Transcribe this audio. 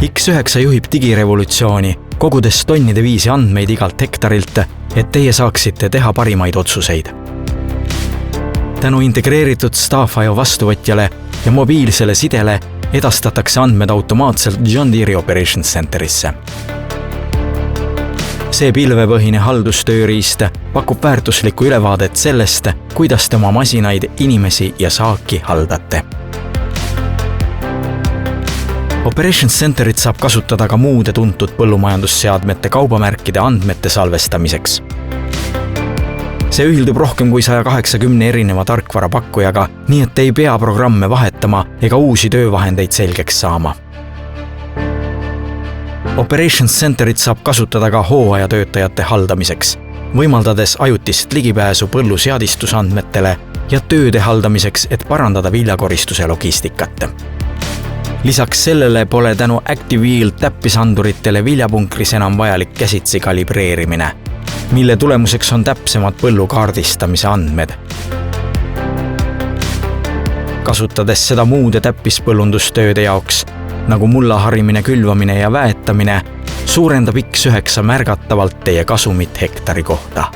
X9 juhib digirevolutsiooni, kogudes tonnide viisi andmeid igalt hektarilt, et teie saaksite teha parimaid otsuseid. Tänu integreeritud Starfire vastuvõtjale ja mobiilsele sidele edastatakse andmed automaatselt John Deere Operations Centerisse. See pilvepõhine haldustööriist pakub väärtuslikku ülevaadet sellest, kuidas te oma masinaid, inimesi ja saaki haldate. Operations Centerit saab kasutada ka muude tuntud põllumajandusseadmete kaubamärkide andmete salvestamiseks. See ühildub rohkem kui 180 erineva tarkvara pakkujaga, nii et ei pea programme vahetama ega uusi töövahendeid selgeks saama. Operations Centerit saab kasutada ka hooajatöötajate haldamiseks, võimaldades ajutist ligipääsu põlluseadistusandmetele ja tööde haldamiseks, et parandada viljakoristuse logistikat. Lisaks sellele pole tänu ActiveWheel täppisanduritele viljapunkris enam vajalik käsitsi kalibreerimine, mille tulemuseks on täpsemad põllu kaardistamise andmed. Kasutades seda muude täppispõllundustööde jaoks, nagu mulla harimine, külvamine ja väetamine, suurendab X9 märgatavalt teie kasumit hektari kohta.